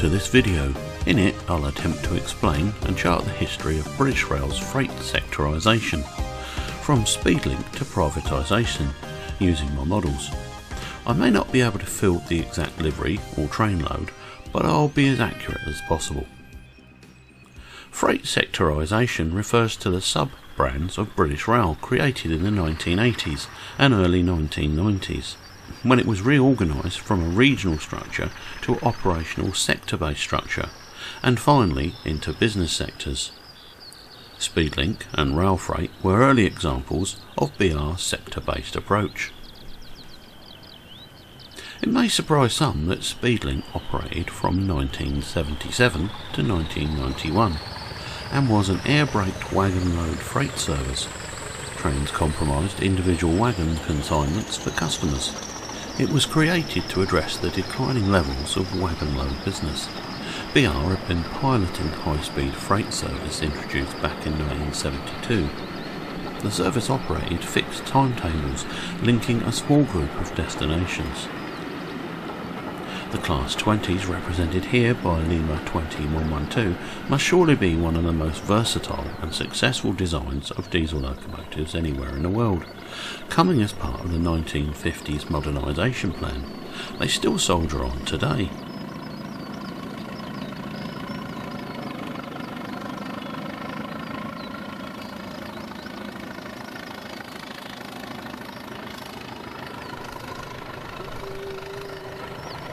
to this video. In it, I'll attempt to explain and chart the history of British Rail's freight sectorisation, from Speedlink to privatisation, using my models. I may not be able to fill the exact livery or train load, but I'll be as accurate as possible. Freight sectorisation refers to the sub-brands of British Rail created in the 1980s and early 1990s, when it was reorganised from a regional structure to an operational sector-based structure, and finally into business sectors. Speedlink and Railfreight were early examples of BR's sector-based approach. It may surprise some that Speedlink operated from 1977 to 1991 and was an air-braked wagon load freight service. Trains comprised individual wagon consignments for customers. It was created to address the declining levels of wagon load business. BR had been piloting high-speed freight service introduced back in 1972. The service operated fixed timetables linking a small group of destinations. The Class 20s represented here by Lima 20112 must surely be one of the most versatile and successful designs of diesel locomotives anywhere in the world. Coming as part of the 1950s modernisation plan, they still soldier on today.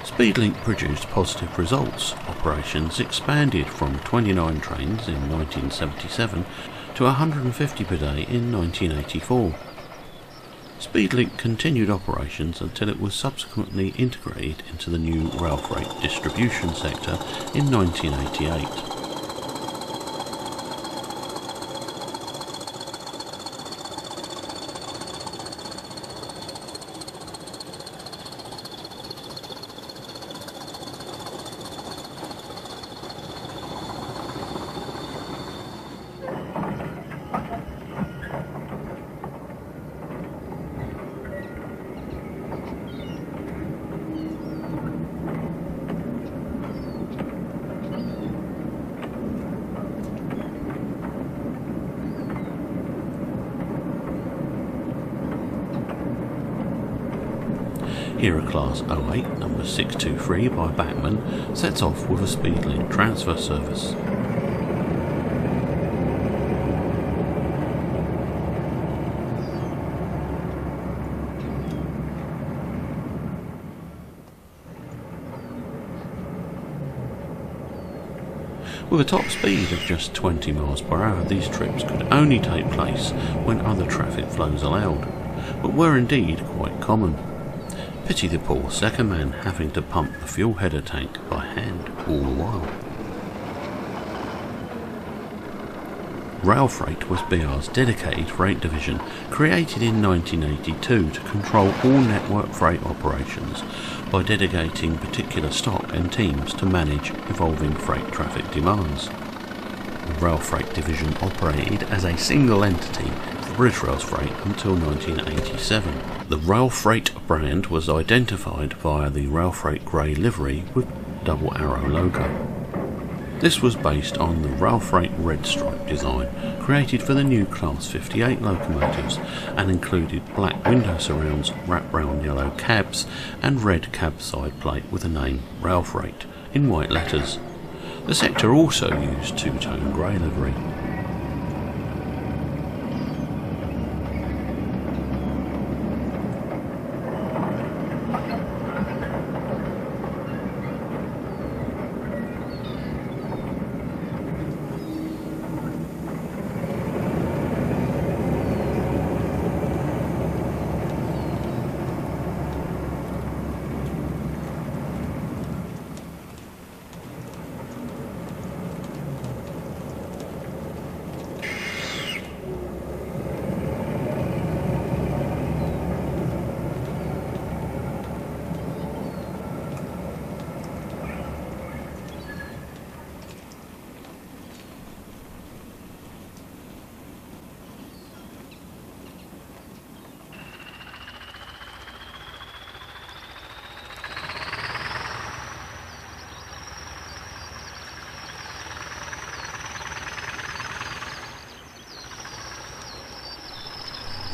Speedlink produced positive results. Operations expanded from 29 trains in 1977 to 150 per day in 1984. Speedlink continued operations until it was subsequently integrated into the new Railfreight distribution sector in 1988. Here a Class 08, number 623 by Bachmann, sets off with a Speedlink transfer service. With a top speed of just 20 miles per hour, these trips could only take place when other traffic flows allowed, but were indeed quite common. Pity the poor second man having to pump the fuel header tank by hand all the while. Railfreight was BR's dedicated freight division, created in 1982 to control all network freight operations by dedicating particular stock and teams to manage evolving freight traffic demands. The Railfreight division operated as a single entity for British Rail's freight until 1987. The Railfreight brand was identified via the Railfreight grey livery with double arrow logo. This was based on the Railfreight red stripe design created for the new Class 58 locomotives and included black window surrounds, wrapped round yellow cabs and red cab side plate with the name Railfreight in white letters. The sector also used two-tone grey livery.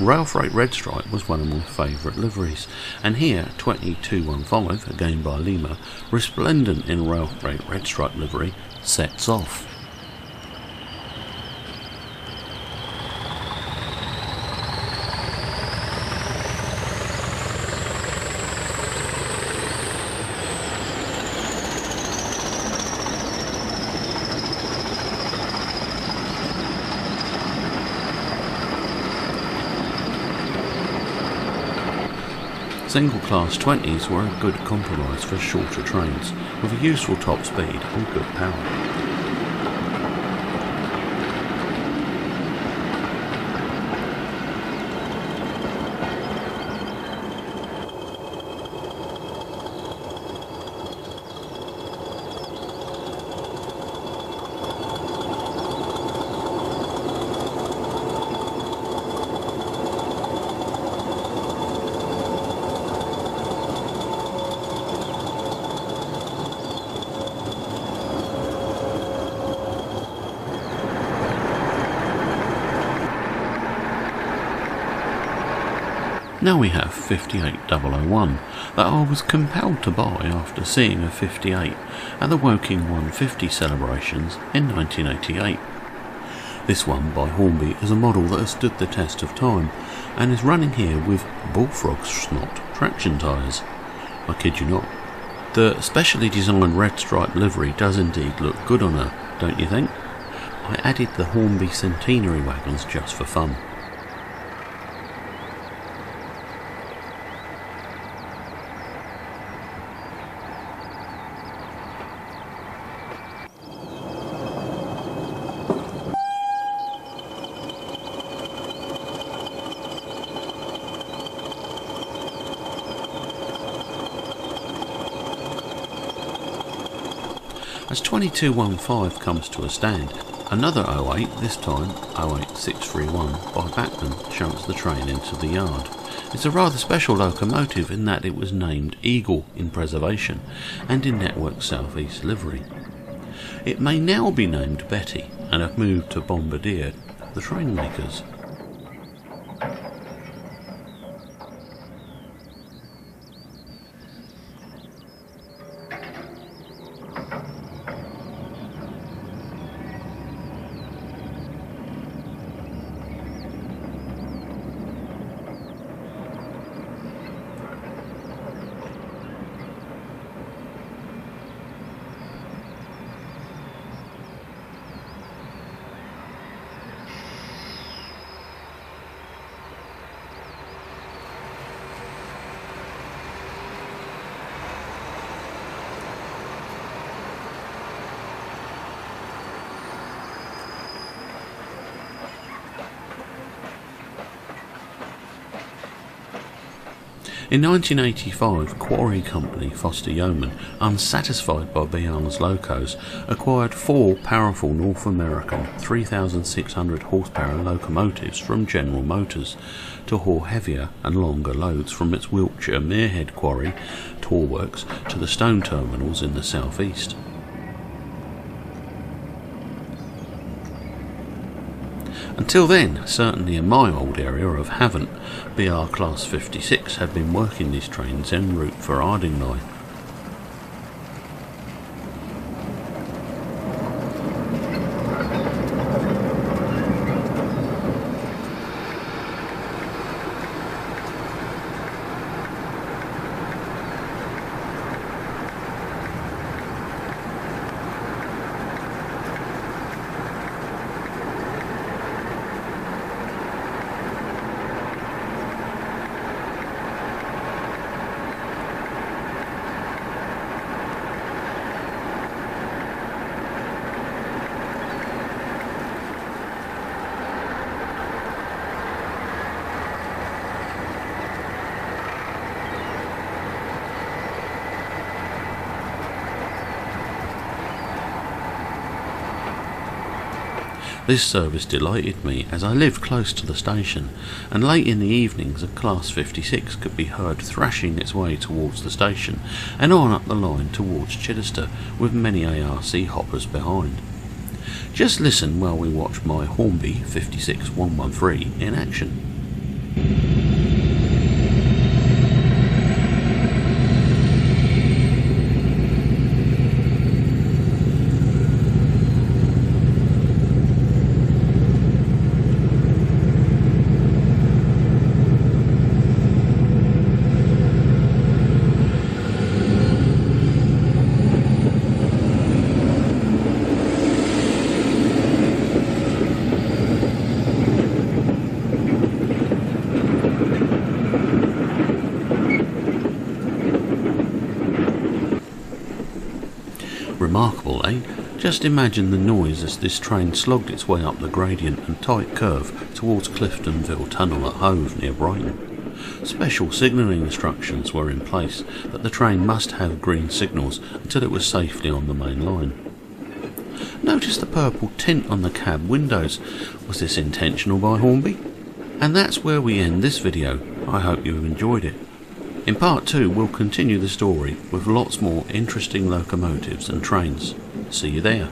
Railfreight Red Stripe was one of my favourite liveries, and here 2215, again by Lima, resplendent in Railfreight Red Stripe livery, sets off. Single class 20s were a good compromise for shorter trains, with a useful top speed and good power. Now we have 58001 that I was compelled to buy after seeing a 58 at the Woking 150 celebrations in 1988. This one by Hornby is a model that has stood the test of time and is running here with bullfrog snot traction tyres. I kid you not. The specially designed red stripe livery does indeed look good on her, don't you think? I added the Hornby centenary wagons just for fun. As 2215 comes to a stand, another 08, this time 08631 by Bachmann, shunts the train into the yard. It's a rather special locomotive in that it was named Eagle in preservation and in Network South East livery. It may now be named Betty and have moved to Bombardier, the train makers. In 1985, quarry company Foster Yeoman, unsatisfied by BR's locos, acquired 4 powerful North American 3,600 horsepower locomotives from General Motors to haul heavier and longer loads from its Wiltshire Muirhead quarry, Tor Works, to the stone terminals in the southeast. Until then, certainly in my old area of Havant, BR Class 56 had been working these trains en route for Ardingly. This service delighted me as I lived close to the station, and late in the evenings a Class 56 could be heard thrashing its way towards the station and on up the line towards Chichester with many ARC hoppers behind. Just listen while we watch my Hornby 56113 in action. Remarkable, eh? Just imagine the noise as this train slogged its way up the gradient and tight curve towards Cliftonville Tunnel at Hove near Brighton. Special signalling instructions were in place that the train must have green signals until it was safely on the main line. Notice the purple tint on the cab windows. Was this intentional by Hornby? And that's where we end this video. I hope you have enjoyed it. In part 2 we'll continue the story with lots more interesting locomotives and trains. See you there.